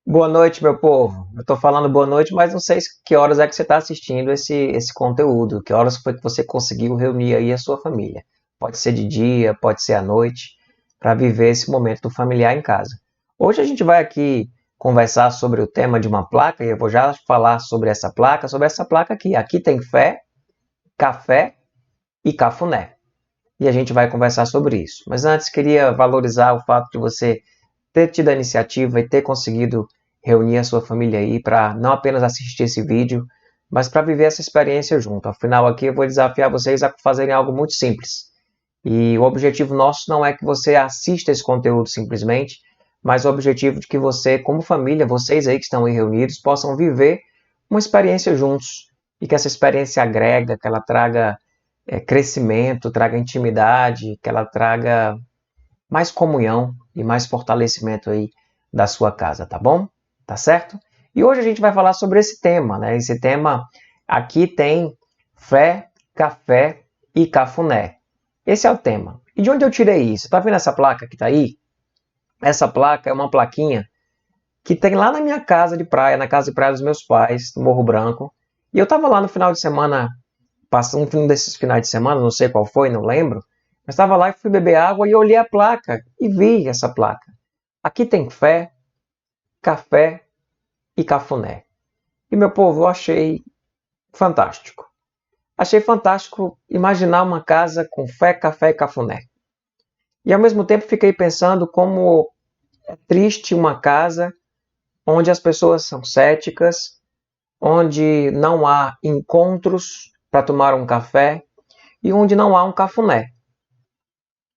Boa noite, meu povo. Eu estou falando boa noite, mas não sei que horas é que você está assistindo esse conteúdo. Que horas foi que você conseguiu reunir aí a sua família? Pode ser de dia, pode ser à noite, para viver esse momento do familiar em casa. Hoje a gente vai aqui conversar sobre o tema de uma placa e eu vou já falar sobre essa placa aqui. Aqui tem fé, café e cafuné. E a gente vai conversar sobre isso. Mas antes queria valorizar o fato de você ter tido a iniciativa e ter conseguido reunir a sua família aí para não apenas assistir esse vídeo, mas para viver essa experiência junto. Afinal, aqui eu vou desafiar vocês a fazerem algo muito simples. E o objetivo nosso não é que você assista esse conteúdo simplesmente, mas o objetivo de que você, como família, vocês aí que estão aí reunidos, possam viver uma experiência juntos. E que essa experiência agrega, que ela traga crescimento, traga intimidade, que ela traga mais comunhão e mais fortalecimento aí da sua casa, tá bom? Tá certo? E hoje a gente vai falar sobre esse tema, né? Esse tema aqui tem fé, café e cafuné. Esse é o tema. E de onde eu tirei isso? Tá vendo essa placa que tá aí? Essa placa é uma plaquinha que tem lá na minha casa de praia, na casa de praia dos meus pais, no Morro Branco. E eu tava lá no final de semana, passando um desses finais de semana, não sei qual foi, não lembro. Mas estava lá e fui beber água e olhei a placa e vi essa placa. Aqui tem fé, café e cafuné. E meu povo, eu achei fantástico. Achei fantástico imaginar uma casa com fé, café e cafuné. E ao mesmo tempo fiquei pensando como é triste uma casa onde as pessoas são céticas, onde não há encontros para tomar um café e onde não há um cafuné.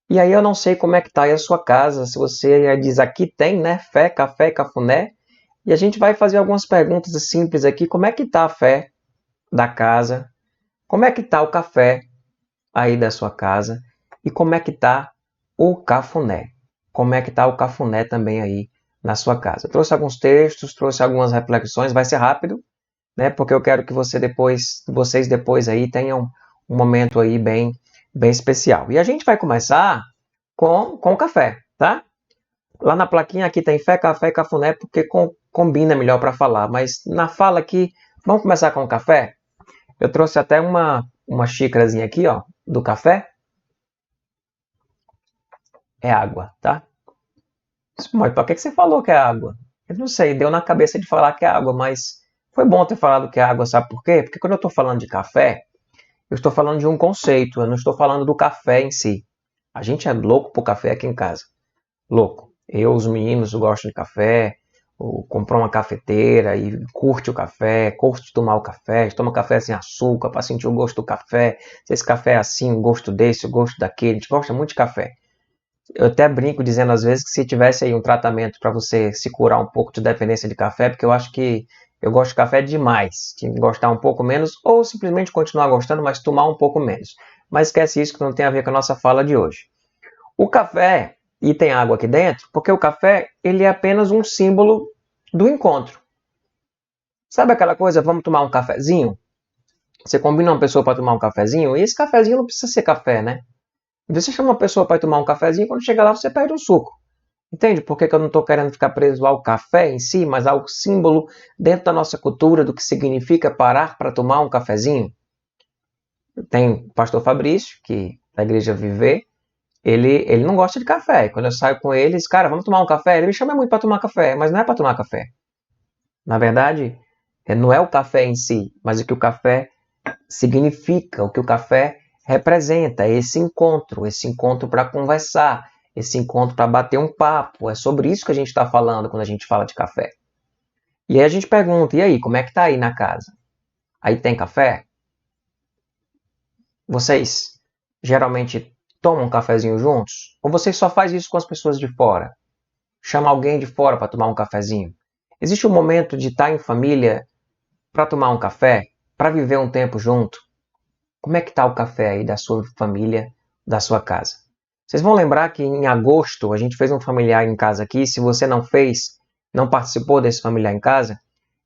E aí eu não sei como é que está aí a sua casa, se você diz aqui tem, né, fé, café e cafuné. E a gente vai fazer algumas perguntas simples aqui. Como é que está a fé da casa? Como é que está o café aí da sua casa? E como é que está o cafuné? Como é que está o cafuné também aí na sua casa? Eu trouxe alguns textos, trouxe algumas reflexões, vai ser rápido, né? Porque eu quero que vocês depois aí tenham um momento aí bem especial. E a gente vai começar com o café, tá? Lá na plaquinha aqui tem fé, café e cafuné, porque combina melhor para falar. Mas na fala aqui, vamos começar com o café? Eu trouxe até uma xícarazinha aqui, ó, do café. É água, tá? Mas por que você falou que é água? Eu não sei, deu na cabeça de falar que é água, mas foi bom ter falado que é água, sabe por quê? Porque quando eu estou falando de café, eu estou falando de um conceito, eu não estou falando do café em si. A gente é louco por café aqui em casa. Louco. Eu, os meninos, gostam de café, ou comprou uma cafeteira e curte o café, curte tomar o café, toma café sem açúcar para sentir o gosto do café, se esse café é assim, o gosto desse, o gosto daquele, a gente gosta muito de café. Eu até brinco dizendo às vezes que se tivesse aí um tratamento para você se curar um pouco de dependência de café, porque eu acho que eu gosto de café demais, tinha que gostar um pouco menos, ou simplesmente continuar gostando, mas tomar um pouco menos. Mas esquece isso que não tem a ver com a nossa fala de hoje. O café, e tem água aqui dentro, porque o café ele é apenas um símbolo do encontro. Sabe aquela coisa, vamos tomar um cafezinho? Você combina uma pessoa para tomar um cafezinho, e esse cafezinho não precisa ser café, né? Você chama uma pessoa para tomar um cafezinho, quando chega lá você pede um suco. Entende por que eu não estou querendo ficar preso ao café em si, mas ao símbolo dentro da nossa cultura do que significa parar para tomar um cafezinho? Tem o pastor Fabrício, que da igreja Viver, ele não gosta de café. Quando eu saio com ele, diz, cara, vamos tomar um café? Ele me chama muito para tomar café, mas não é para tomar café. Na verdade, não é o café em si, mas o que o café significa, o que o café representa, esse encontro para conversar, esse encontro para bater um papo. É sobre isso que a gente está falando quando a gente fala de café. E aí a gente pergunta, e aí, como é que tá aí na casa? Aí tem café? Vocês geralmente tomam um cafezinho juntos? Ou vocês só fazem isso com as pessoas de fora? Chama alguém de fora para tomar um cafezinho? Existe um momento de estar em família para tomar um café, para viver um tempo junto? Como é que está o café aí da sua família, da sua casa? Vocês vão lembrar que em agosto a gente fez um familiar em casa aqui. Se você não fez, não participou desse familiar em casa,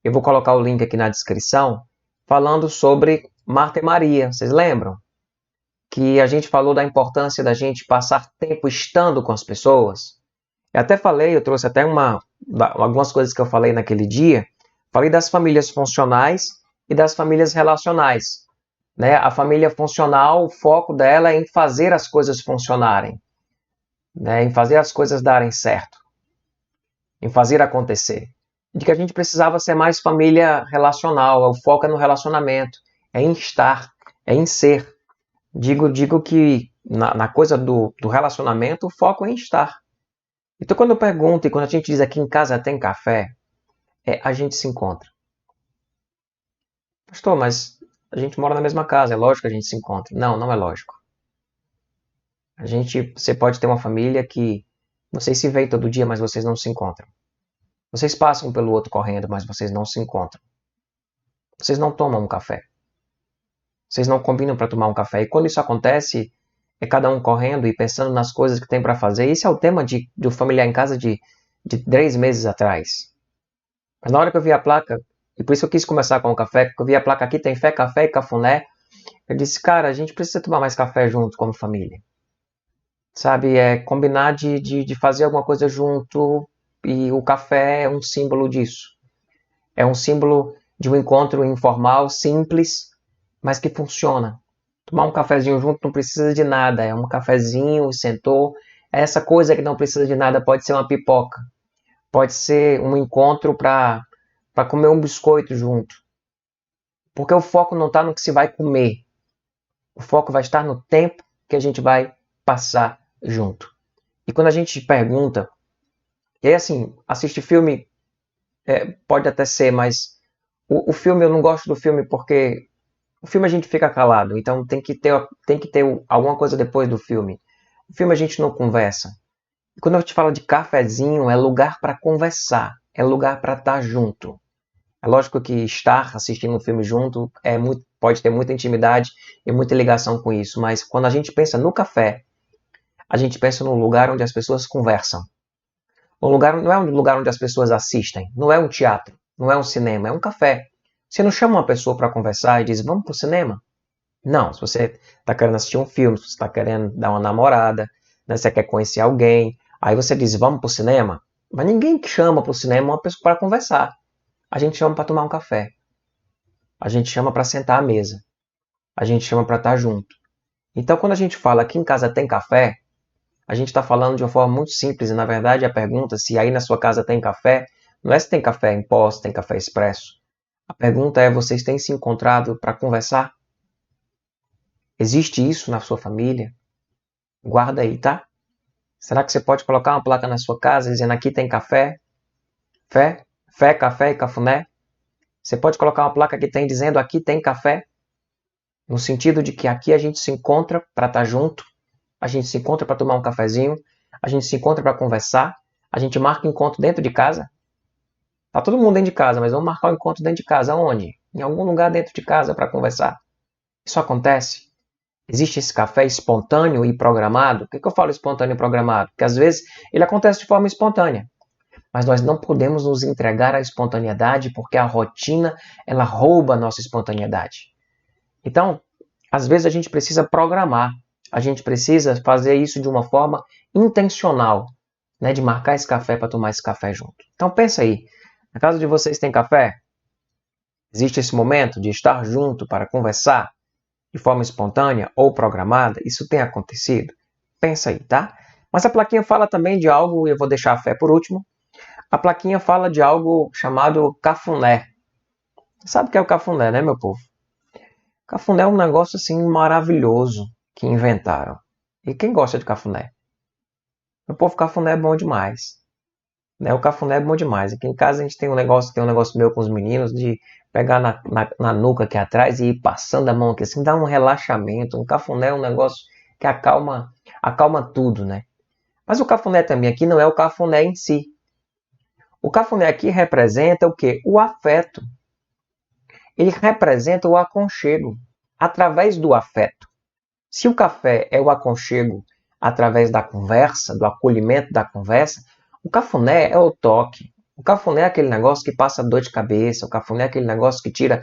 eu vou colocar o link aqui na descrição falando sobre Marta e Maria. Vocês lembram? Que a gente falou da importância da gente passar tempo estando com as pessoas. Eu até falei, eu trouxe até algumas coisas que eu falei naquele dia. Falei das famílias funcionais e das famílias relacionais. Né? A família funcional, o foco dela é em fazer as coisas funcionarem, né? Em fazer as coisas darem certo, em fazer acontecer. De que a gente precisava ser mais família relacional, o foco é no relacionamento, é em estar, é em ser. Digo que na coisa do relacionamento, o foco é em estar. Então, quando eu pergunto e quando a gente diz aqui em casa tem café, a gente se encontra. Pastor, mas a gente mora na mesma casa, é lógico que a gente se encontra. Não, não é lógico. Você pode ter uma família que vocês se veem todo dia, mas vocês não se encontram. Vocês passam um pelo outro correndo, mas vocês não se encontram. Vocês não tomam um café. Vocês não combinam para tomar um café. E quando isso acontece, é cada um correndo e pensando nas coisas que tem para fazer. Esse é o tema do familiar em casa de 3 meses atrás. Mas na hora que eu vi a placa, e por isso eu quis começar com o café, porque eu vi a placa aqui, tem fé, café e cafuné. Eu disse, cara, a gente precisa tomar mais café junto como família. Sabe, combinar de fazer alguma coisa junto, e o café é um símbolo disso. É um símbolo de um encontro informal, simples, mas que funciona. Tomar um cafezinho junto não precisa de nada, é um cafezinho, sentou. Essa coisa que não precisa de nada pode ser uma pipoca, pode ser um encontro para comer um biscoito junto. Porque o foco não está no que se vai comer, o foco vai estar no tempo que a gente vai passar junto. E quando a gente pergunta, e aí assim, assistir filme pode até ser, mas o filme, eu não gosto do filme porque o filme a gente fica calado, então tem que ter alguma coisa depois do filme. O filme a gente não conversa. E quando eu te falo de cafezinho, é lugar para conversar, é lugar para estar junto. É lógico que estar assistindo um filme junto pode ter muita intimidade e muita ligação com isso, mas quando a gente pensa no café, a gente pensa num lugar onde as pessoas conversam. Não é um lugar onde as pessoas assistem, não é um teatro, não é um cinema, é um café. Você não chama uma pessoa para conversar e diz, vamos pro cinema? Não, se você está querendo assistir um filme, se você está querendo dar uma namorada, né, você quer conhecer alguém, aí você diz, vamos pro cinema? Mas ninguém chama pro cinema uma pessoa para conversar. A gente chama para tomar um café. A gente chama para sentar à mesa. A gente chama para estar junto. Então, quando a gente fala aqui em casa tem café, a gente está falando de uma forma muito simples, e na verdade a pergunta se aí na sua casa tem café, não é se tem café em pó, se tem café expresso. A pergunta é, vocês têm se encontrado para conversar? Existe isso na sua família? Guarda aí, tá? Será que você pode colocar uma placa na sua casa dizendo aqui tem café? Fé, café e cafuné? Você pode colocar uma placa que tem dizendo aqui tem café? No sentido de que aqui a gente se encontra para estar junto, a gente se encontra para tomar um cafezinho, a gente se encontra para conversar, a gente marca encontro dentro de casa. Tá todo mundo dentro de casa, mas vamos marcar o encontro dentro de casa. Onde? Em algum lugar dentro de casa para conversar. Isso acontece? Existe esse café espontâneo e programado? Por que eu falo espontâneo e programado? Porque às vezes ele acontece de forma espontânea. Mas nós não podemos nos entregar à espontaneidade porque a rotina ela rouba a nossa espontaneidade. Então, às vezes a gente precisa programar. A gente precisa fazer isso de uma forma intencional, né, de marcar esse café para tomar esse café junto. Então pensa aí, na casa de vocês tem café? Existe esse momento de estar junto para conversar de forma espontânea ou programada? Isso tem acontecido? Pensa aí, tá? Mas a plaquinha fala também de algo, e eu vou deixar a fé por último. A plaquinha fala de algo chamado cafuné. Sabe o que é o cafuné, né, meu povo? Cafuné é um negócio assim maravilhoso que inventaram. E quem gosta de cafuné? Meu povo, cafuné é bom demais. Né? O cafuné é bom demais. Aqui em casa a gente tem um negócio meu com os meninos de pegar na nuca aqui atrás e ir passando a mão aqui assim, dá um relaxamento. Um cafuné é um negócio que acalma tudo, né? Mas o cafuné também aqui não é o cafuné em si. O cafuné aqui representa o quê? O afeto. Ele representa o aconchego através do afeto. Se o café é o aconchego através da conversa, do acolhimento da conversa, o cafuné é o toque. O cafuné é aquele negócio que passa dor de cabeça. O cafuné é aquele negócio que tira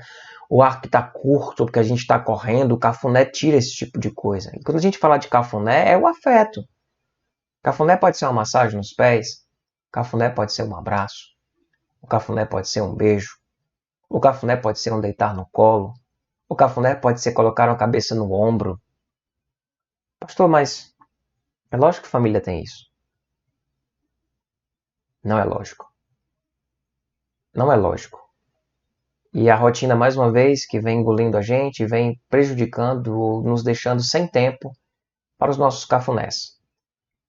o ar que está curto, porque a gente está correndo. O cafuné tira esse tipo de coisa. E quando a gente fala de cafuné, é o afeto. Cafuné pode ser uma massagem nos pés, cafuné pode ser um abraço, o cafuné pode ser um beijo, o cafuné pode ser um deitar no colo, o cafuné pode ser colocar uma cabeça no ombro. Pastor, mas é lógico que família tem isso. Não é lógico. Não é lógico. E a rotina, mais uma vez, que vem engolindo a gente, vem prejudicando, nos deixando sem tempo para os nossos cafunés.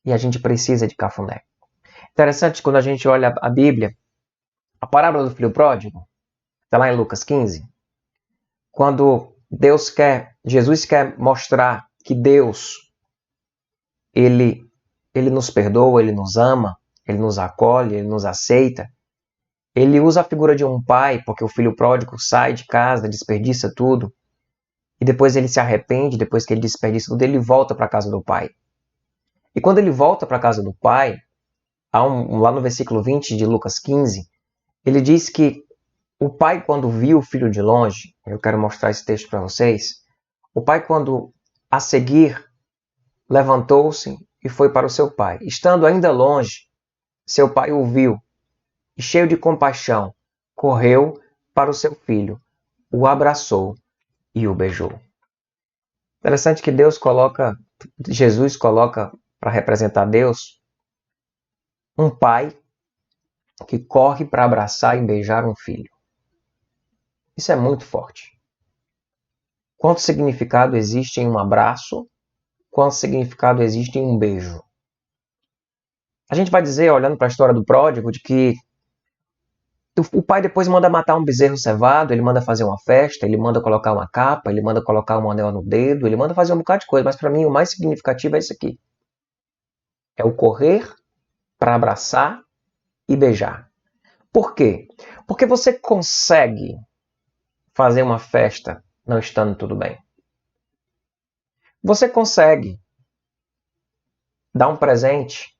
E a gente precisa de cafuné. Interessante, quando a gente olha a Bíblia, a parábola do filho pródigo, está lá em Lucas 15, quando Jesus quer mostrar que Deus, ele nos perdoa, ele nos ama, ele nos acolhe, ele nos aceita. Ele usa a figura de um pai, porque o filho pródigo sai de casa, desperdiça tudo, e depois ele se arrepende, depois que ele desperdiça tudo, ele volta para a casa do pai. E quando ele volta para a casa do pai, lá no versículo 20 de Lucas 15, ele diz que o pai, quando viu o filho de longe, eu quero mostrar esse texto para vocês, o pai, quando a seguir, levantou-se e foi para o seu pai. Estando ainda longe, seu pai o viu e, cheio de compaixão, correu para o seu filho, o abraçou e o beijou. Interessante que Jesus coloca para representar Deus, um pai que corre para abraçar e beijar um filho. Isso é muito forte. Quanto significado existe em um abraço? Quanto significado existe em um beijo? A gente vai dizer, olhando para a história do pródigo, de que o pai depois manda matar um bezerro cevado, ele manda fazer uma festa, ele manda colocar uma capa, ele manda colocar um anel no dedo, ele manda fazer um bocado de coisa, mas para mim o mais significativo é isso aqui. É o correr para abraçar e beijar. Por quê? Porque você consegue fazer uma festa não estando tudo bem. Você consegue dar um presente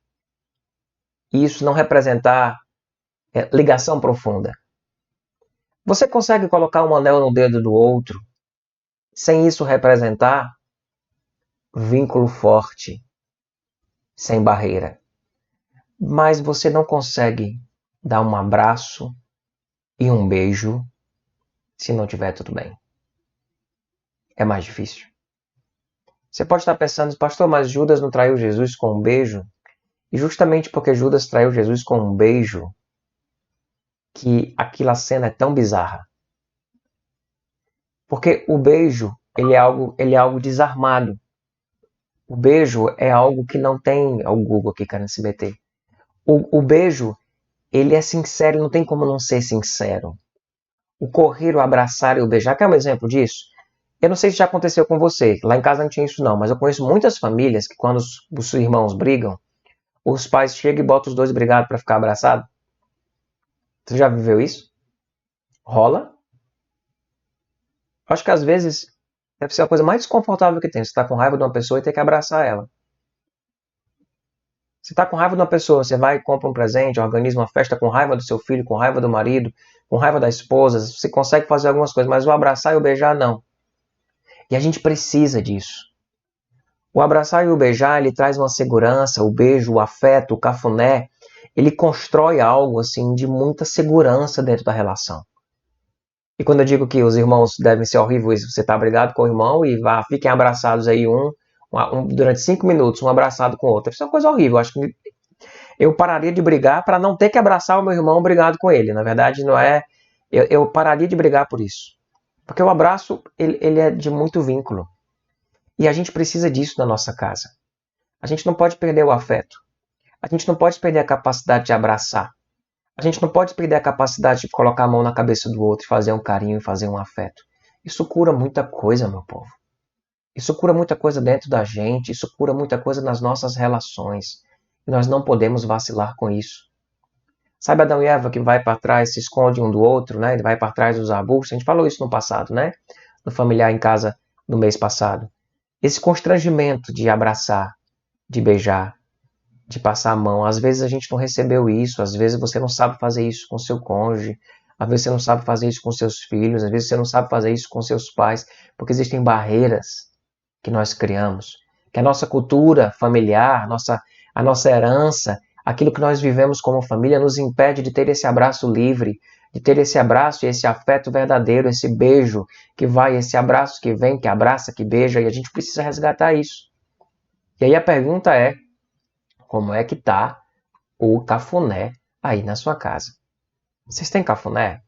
e isso não representar ligação profunda. Você consegue colocar um anel no dedo do outro sem isso representar vínculo forte, sem barreira. Mas você não consegue dar um abraço e um beijo se não estiver tudo bem. É mais difícil. Você pode estar pensando, pastor, mas Judas não traiu Jesus com um beijo? E justamente porque Judas traiu Jesus com um beijo, que aquela cena é tão bizarra. Porque o beijo, ele é algo desarmado. O beijo é algo que não tem... Olha o Google aqui querendo se meter. O beijo, ele é sincero, não tem como não ser sincero. O correr, o abraçar e o beijar, quer um exemplo disso? Eu não sei se já aconteceu com você, lá em casa não tinha isso não, mas eu conheço muitas famílias que quando os irmãos brigam, os pais chegam e botam os dois brigados para ficar abraçado. Você já viveu isso? Rola? Acho que às vezes deve ser a coisa mais desconfortável que tem. Você está com raiva de uma pessoa e tem que abraçar ela. Você está com raiva de uma pessoa, você vai e compra um presente, organiza uma festa com raiva do seu filho, com raiva do marido, com raiva da esposa. Você consegue fazer algumas coisas, mas o abraçar e o beijar não. E a gente precisa disso. O abraçar e o beijar, ele traz uma segurança, o beijo, o afeto, o cafuné, ele constrói algo assim de muita segurança dentro da relação. E quando eu digo que os irmãos devem ser horríveis, você está brigado com o irmão e fiquem abraçados aí durante 5 minutos, um abraçado com o outro. Isso é uma coisa horrível. Acho que eu pararia de brigar para não ter que abraçar o meu irmão brigado com ele. Na verdade, não é... Eu pararia de brigar por isso. Porque o abraço, ele é de muito vínculo. E a gente precisa disso na nossa casa. A gente não pode perder o afeto. A gente não pode perder a capacidade de abraçar. A gente não pode perder a capacidade de colocar a mão na cabeça do outro, fazer um carinho e fazer um afeto. Isso cura muita coisa, meu povo. Isso cura muita coisa dentro da gente, isso cura muita coisa nas nossas relações. E nós não podemos vacilar com isso. Sabe Adão e Eva que vai para trás, se esconde um do outro, né? Ele vai para trás dos arbustos. A gente falou isso no passado, né? No familiar em casa no mês passado. Esse constrangimento de abraçar, de beijar, de passar a mão. Às vezes a gente não recebeu isso, às vezes você não sabe fazer isso com seu cônjuge, às vezes você não sabe fazer isso com seus filhos, às vezes você não sabe fazer isso com seus pais, porque existem barreiras que nós criamos, que a nossa cultura familiar, a nossa herança, aquilo que nós vivemos como família nos impede de ter esse abraço livre, de ter esse abraço e esse afeto verdadeiro, esse beijo que vai, esse abraço que vem, que abraça, que beija, e a gente precisa resgatar isso. E aí a pergunta é, como é que tá o cafuné aí na sua casa? Vocês têm cafuné?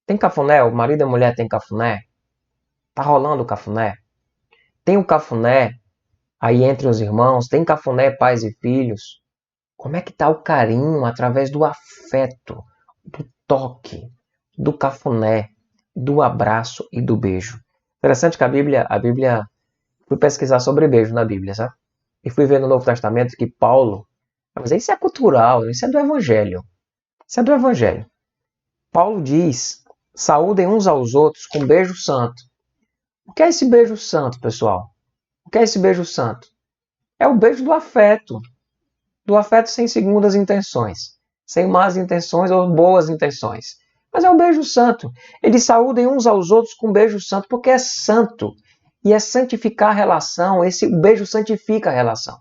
Tem cafuné? O marido e a mulher tem cafuné? Tá rolando o cafuné? Tem o cafuné aí entre os irmãos? Tem cafuné pais e filhos? Como é que tá o carinho através do afeto, do toque, do cafuné, do abraço e do beijo? Interessante que a Bíblia, fui pesquisar sobre beijo na Bíblia, sabe? E fui ver no Novo Testamento que Paulo, mas isso é cultural, isso é do Evangelho. Isso é do Evangelho. Paulo diz, saúdem uns aos outros com beijo santo. O que é esse beijo santo, pessoal? O que é esse beijo santo? É o beijo do afeto sem segundas intenções, sem más intenções ou boas intenções. Mas é o beijo santo. Eles saúdem uns aos outros com beijo santo, porque é santo. E é santificar a relação, esse beijo santifica a relação.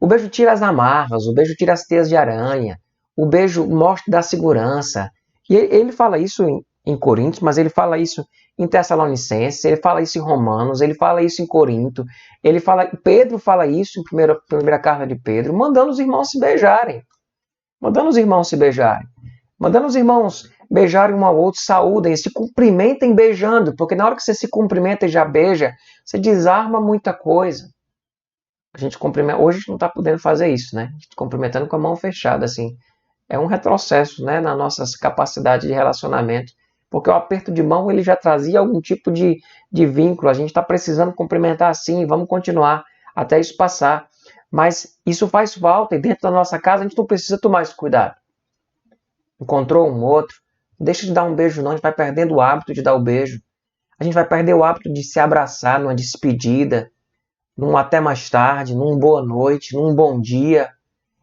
O beijo tira as amarras, o beijo tira as teias de aranha, o beijo mostra da segurança. E ele fala isso em Coríntios, mas ele fala isso em Tessalonicenses, ele fala isso em Romanos, ele fala isso em Corinto, Pedro fala isso em primeira carta de Pedro, mandando os irmãos se beijarem. Mandando os irmãos se beijarem. Mandando os irmãos beijarem um ao outro, saúdem, se cumprimentem beijando, porque na hora que você se cumprimenta e já beija, você desarma muita coisa. A gente cumprimenta, hoje a gente não está podendo fazer isso, né? A gente cumprimentando com a mão fechada, assim. É um retrocesso, né, na nossa capacidade de relacionamento, porque o aperto de mão ele já trazia algum tipo de vínculo. A gente está precisando cumprimentar assim, vamos continuar até isso passar. Mas isso faz falta e dentro da nossa casa a gente não precisa tomar esse cuidado. Encontrou um outro, deixa de dar um beijo não, a gente vai perdendo o hábito de dar o beijo. A gente vai perder o hábito de se abraçar numa despedida, num até mais tarde, num boa noite, num bom dia.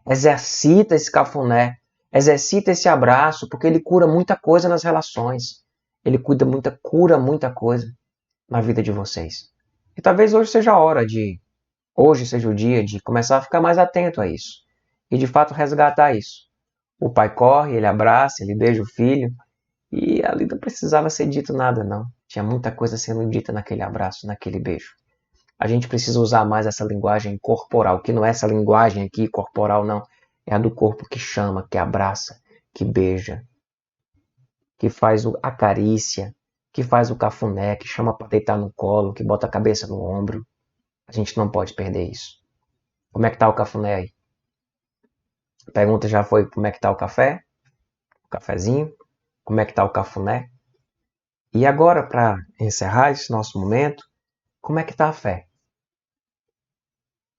Exercita esse cafuné, exercita esse abraço, porque ele cura muita coisa nas relações. Ele cura muita coisa na vida de vocês. E talvez hoje seja o dia de começar a ficar mais atento a isso. E de fato resgatar isso. O pai corre, ele abraça, ele beija o filho. E ali não precisava ser dito nada, não. Tinha muita coisa sendo dita naquele abraço, naquele beijo. A gente precisa usar mais essa linguagem corporal, que não é essa linguagem aqui corporal, não. É a do corpo que chama, que abraça, que beija, que faz a carícia, que faz o cafuné, que chama para deitar no colo, que bota a cabeça no ombro. A gente não pode perder isso. Como é que tá o cafuné aí? A pergunta já foi como é que tá o café? O cafezinho? Como é que tá o cafuné? E agora, para encerrar esse nosso momento, como é que tá a fé?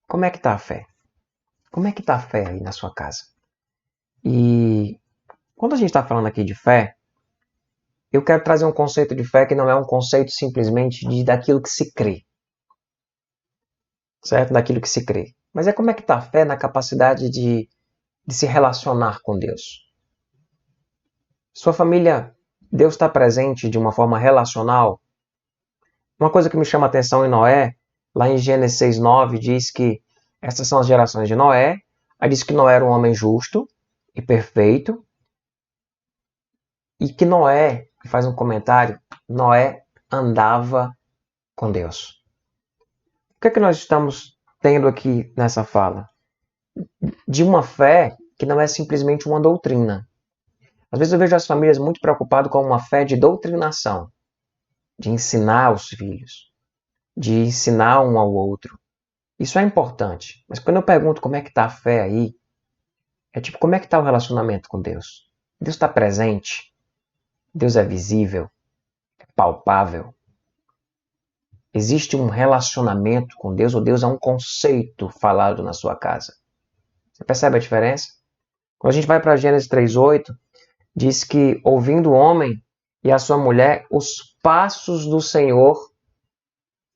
Como é que tá a fé? Como é que tá a fé aí na sua casa? E quando a gente está falando aqui de fé, eu quero trazer um conceito de fé que não é um conceito simplesmente daquilo que se crê. Certo? Daquilo que se crê. Mas é como é que está a fé na capacidade de se relacionar com Deus. Sua família, Deus está presente de uma forma relacional? Uma coisa que me chama a atenção em Noé, lá em Gênesis 6:9, diz que essas são as gerações de Noé. Aí diz que Noé era um homem justo e perfeito. E que Noé, faz um comentário, Noé andava com Deus. O que é que nós estamos tendo aqui nessa fala? De uma fé que não é simplesmente uma doutrina. Às vezes eu vejo as famílias muito preocupadas com uma fé de doutrinação, de ensinar os filhos, de ensinar um ao outro. Isso é importante, mas quando eu pergunto como é que está a fé aí, é tipo, como é que está o relacionamento com Deus? Deus está presente? Deus é visível? É palpável? Existe um relacionamento com Deus ou Deus é um conceito falado na sua casa? Você percebe a diferença? Quando a gente vai para Gênesis 3:8, diz que ouvindo o homem e a sua mulher os passos do Senhor,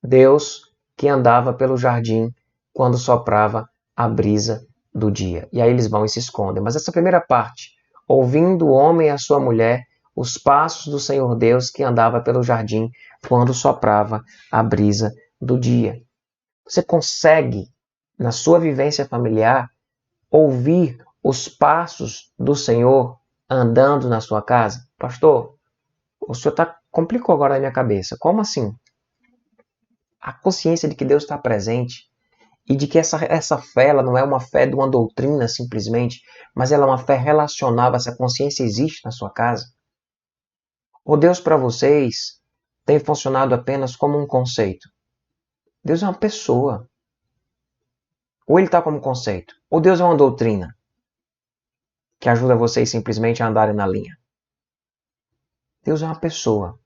Deus que andava pelo jardim quando soprava a brisa do dia. E aí eles vão e se escondem. Mas essa primeira parte, ouvindo o homem e a sua mulher os passos do Senhor Deus que andava pelo jardim quando soprava a brisa do dia. Você consegue na sua vivência familiar, ouvir os passos do Senhor andando na sua casa? Pastor, o senhor complicou agora na minha cabeça. Como assim? A consciência de que Deus está presente e de que essa fé ela não é uma fé de uma doutrina simplesmente, mas ela é uma fé relacional, essa consciência existe na sua casa. Ou Deus para vocês tem funcionado apenas como um conceito? Deus é uma pessoa. Ou ele está como conceito, ou Deus é uma doutrina que ajuda vocês simplesmente a andarem na linha. Deus é uma pessoa.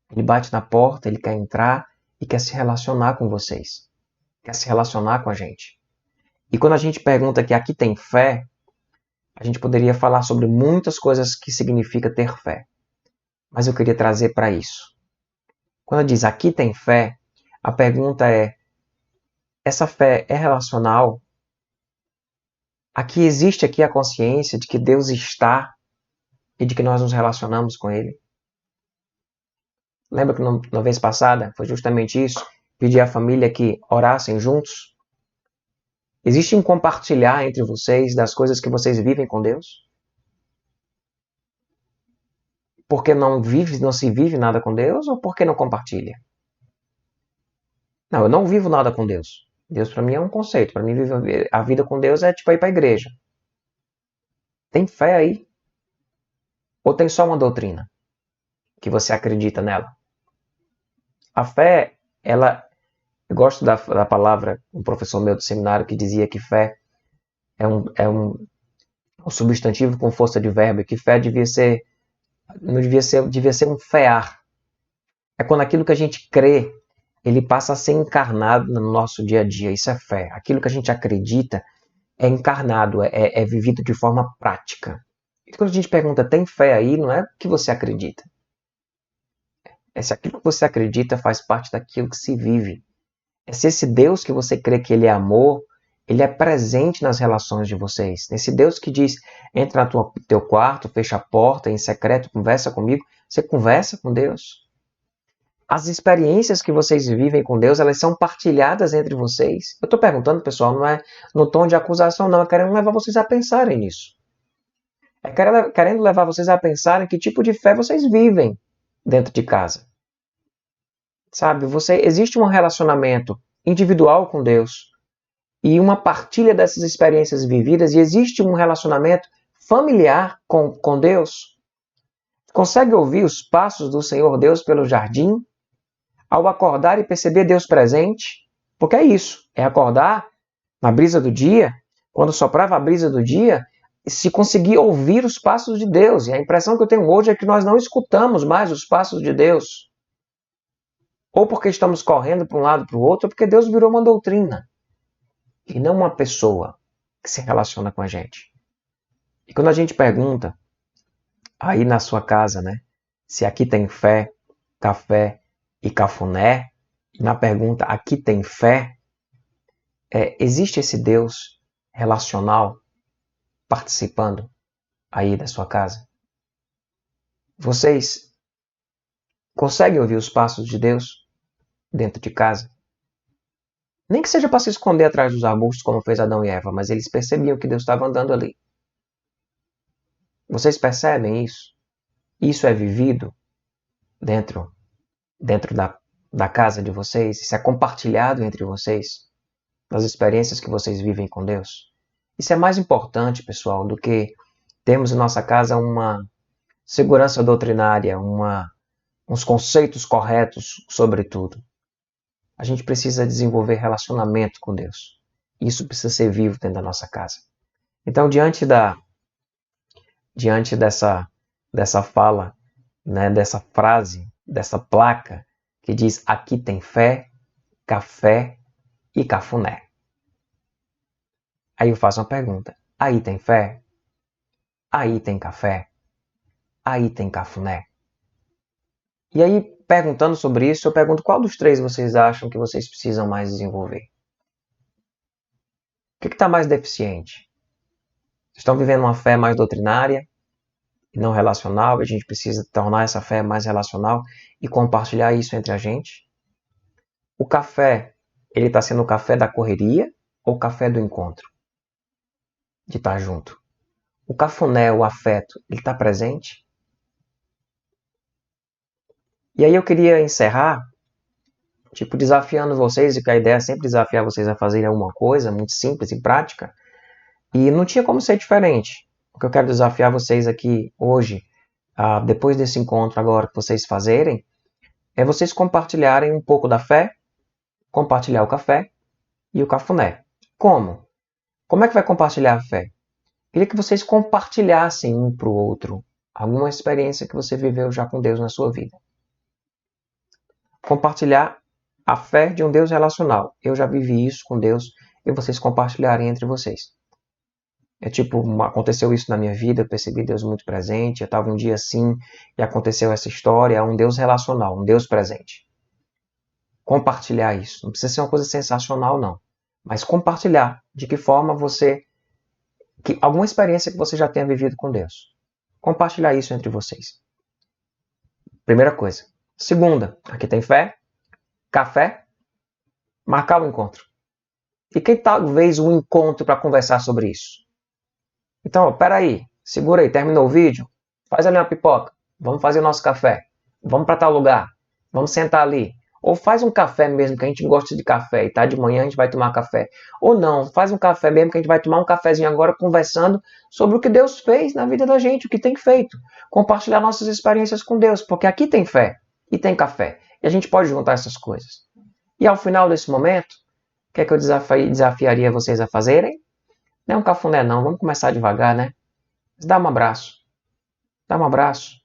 Ele bate na porta, ele quer entrar e quer se relacionar com vocês. Quer se relacionar com a gente. E quando a gente pergunta que aqui tem fé, a gente poderia falar sobre muitas coisas que significa ter fé. Mas eu queria trazer para isso. Quando diz aqui tem fé, a pergunta é: essa fé é relacional? Aqui existe a consciência de que Deus está e de que nós nos relacionamos com Ele? Lembra que na vez passada foi justamente isso? Pedir à família que orassem juntos? Existe um compartilhar entre vocês das coisas que vocês vivem com Deus? Porque não se vive nada com Deus ou porque não compartilha? Não, eu não vivo nada com Deus. Deus para mim é um conceito. Para mim viver a vida com Deus é tipo ir para a igreja. Tem fé aí? Ou tem só uma doutrina que você acredita nela? A fé, eu gosto da palavra, um professor meu do seminário que dizia que fé é um substantivo com força de verbo, e que fé devia ser um fear. É quando aquilo que a gente crê, ele passa a ser encarnado no nosso dia a dia. Isso é fé. Aquilo que a gente acredita é encarnado, é vivido de forma prática. E quando a gente pergunta, tem fé aí, não é o que você acredita. É se aquilo que você acredita faz parte daquilo que se vive. É se esse Deus que você crê que ele é amor, ele é presente nas relações de vocês. Esse Deus que diz, entra no teu quarto, fecha a porta, em secreto, conversa comigo. Você conversa com Deus. As experiências que vocês vivem com Deus, elas são partilhadas entre vocês. Eu estou perguntando, pessoal, não é no tom de acusação, não. É querendo levar vocês a pensarem nisso. É querendo levar vocês a pensarem que tipo de fé vocês vivem dentro de casa. Sabe, existe um relacionamento individual com Deus e uma partilha dessas experiências vividas, e existe um relacionamento familiar com Deus. Consegue ouvir os passos do Senhor Deus pelo jardim? Ao acordar e perceber Deus presente? Porque é isso, é acordar na brisa do dia, quando soprava a brisa do dia, se conseguir ouvir os passos de Deus. E a impressão que eu tenho hoje é que nós não escutamos mais os passos de Deus. Ou porque estamos correndo para um lado para o outro, ou porque Deus virou uma doutrina. E não uma pessoa que se relaciona com a gente. E quando a gente pergunta, aí na sua casa, né, se aqui tem fé, café e cafuné, e na pergunta, aqui tem fé, existe esse Deus relacional participando aí da sua casa? Vocês conseguem ouvir os passos de Deus dentro de casa? Nem que seja para se esconder atrás dos arbustos, como fez Adão e Eva, mas eles percebiam que Deus estava andando ali. Vocês percebem isso? Isso é vivido dentro da casa de vocês? Isso é compartilhado entre vocês? Das experiências que vocês vivem com Deus? Isso é mais importante, pessoal, do que termos em nossa casa uma segurança doutrinária, uns conceitos corretos sobre tudo. A gente precisa desenvolver relacionamento com Deus. Isso precisa ser vivo dentro da nossa casa. Então, diante dessa fala, né, dessa frase, dessa placa que diz aqui tem fé, café e cafuné. Aí eu faço uma pergunta. Aí tem fé? Aí tem café? Aí tem cafuné? E aí, perguntando sobre isso, eu pergunto qual dos três vocês acham que vocês precisam mais desenvolver? O que está mais deficiente? Vocês estão vivendo uma fé mais doutrinária e não relacional, e a gente precisa tornar essa fé mais relacional e compartilhar isso entre a gente? O café, ele está sendo o café da correria, ou o café do encontro? De estar junto. O cafuné, o afeto, ele está presente? E aí eu queria encerrar, desafiando vocês, e que a ideia é sempre desafiar vocês a fazerem alguma coisa muito simples e prática, e não tinha como ser diferente. O que eu quero desafiar vocês aqui hoje, depois desse encontro agora que vocês fazerem, é vocês compartilharem um pouco da fé, compartilhar o café e o cafuné. Como? Como é que vai compartilhar a fé? Queria que vocês compartilhassem um para o outro alguma experiência que você viveu já com Deus na sua vida. Compartilhar a fé de um Deus relacional. Eu já vivi isso com Deus e vocês compartilharem entre vocês. Aconteceu isso na minha vida, eu percebi Deus muito presente, eu estava um dia assim e aconteceu essa história, um Deus relacional, um Deus presente. Compartilhar isso. Não precisa ser uma coisa sensacional, não. Mas compartilhar de que forma alguma experiência que você já tenha vivido com Deus. Compartilhar isso entre vocês. Primeira coisa. Segunda, aqui tem fé, café, marcar o encontro. E quem talvez um encontro para conversar sobre isso? Então, peraí, segura aí, terminou o vídeo? Faz ali uma pipoca, vamos fazer o nosso café, vamos para tal lugar, vamos sentar ali. Ou faz um café mesmo, que a gente gosta de café, e tá de manhã a gente vai tomar café. Ou não, faz um café mesmo, que a gente vai tomar um cafezinho agora conversando sobre o que Deus fez na vida da gente, o que tem feito. Compartilhar nossas experiências com Deus, porque aqui tem fé e tem café. E a gente pode juntar essas coisas. E ao final desse momento, o que é que eu desafiaria vocês a fazerem? Não é um cafuné não, vamos começar devagar, né? Dá um abraço. Dá um abraço.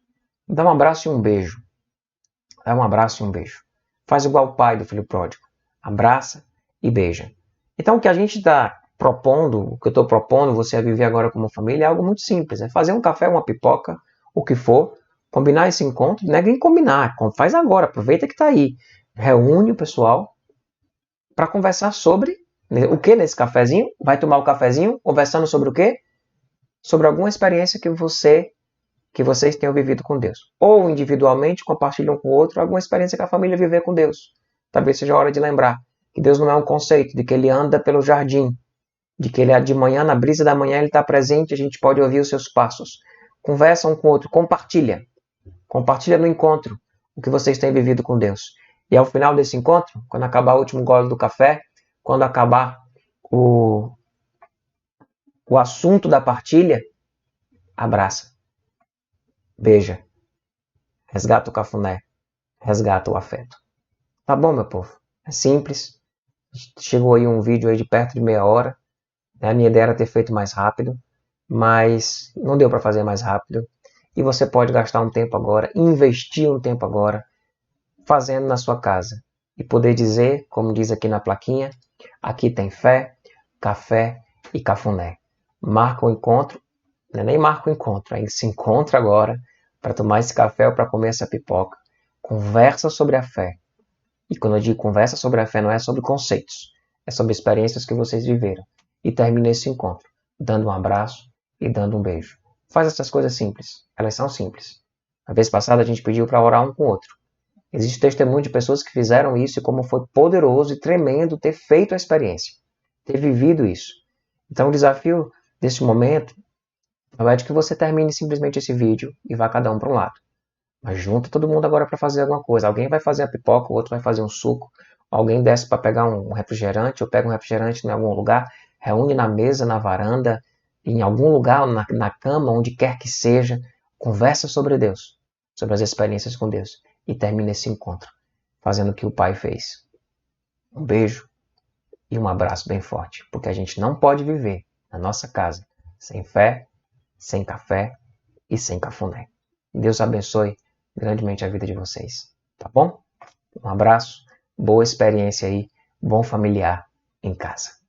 Dá um abraço e um beijo. Dá um abraço e um beijo. Faz igual o pai do filho pródigo. Abraça e beija. Então o que a gente está propondo, o que eu estou propondo você a viver agora como família é algo muito simples. É fazer um café, uma pipoca, o que for, combinar esse encontro, não é nem combinar, faz agora, aproveita que está aí. Reúne o pessoal para conversar sobre o que nesse cafezinho? Vai tomar o cafezinho conversando sobre o quê? Sobre alguma experiência que vocês tenham vivido com Deus. Ou individualmente compartilham com o outro alguma experiência que a família viveu com Deus. Talvez seja a hora de lembrar que Deus não é um conceito, de que Ele anda pelo jardim, de que Ele de manhã, na brisa da manhã, Ele está presente, a gente pode ouvir os seus passos. Conversa um com o outro, compartilha. Compartilha no encontro o que vocês têm vivido com Deus. E ao final desse encontro, quando acabar o último gole do café, quando acabar o assunto da partilha, abraça, beija, resgata o cafuné, resgata o afeto. Tá bom, meu povo? É simples. Chegou aí um vídeo aí de perto de meia hora. A minha ideia era ter feito mais rápido, mas não deu para fazer mais rápido. E você pode gastar um tempo agora, investir um tempo agora, fazendo na sua casa. E poder dizer, como diz aqui na plaquinha, aqui tem fé, café e cafuné. Marca o encontro, não é nem marca o encontro, aí se encontra agora para tomar esse café ou para comer essa pipoca. Conversa sobre a fé. E quando eu digo conversa sobre a fé, não é sobre conceitos, é sobre experiências que vocês viveram. E termina esse encontro dando um abraço e dando um beijo. Faz essas coisas simples, elas são simples. A vez passada a gente pediu para orar um com o outro. Existe testemunho de pessoas que fizeram isso e como foi poderoso e tremendo ter feito a experiência, ter vivido isso. Então o desafio desse momento não é de que você termine simplesmente esse vídeo e vá cada um para um lado. Mas junta todo mundo agora para fazer alguma coisa. Alguém vai fazer a pipoca, o outro vai fazer um suco, alguém desce para pegar um refrigerante, ou pega um refrigerante em algum lugar, reúne na mesa, na varanda, em algum lugar, na cama, onde quer que seja, conversa sobre Deus, sobre as experiências com Deus, e termina esse encontro fazendo o que o Pai fez. Um beijo e um abraço bem forte, porque a gente não pode viver na nossa casa sem fé, sem café e sem cafuné. Deus abençoe grandemente a vida de vocês, tá bom? Um abraço, boa experiência aí, bom familiar em casa.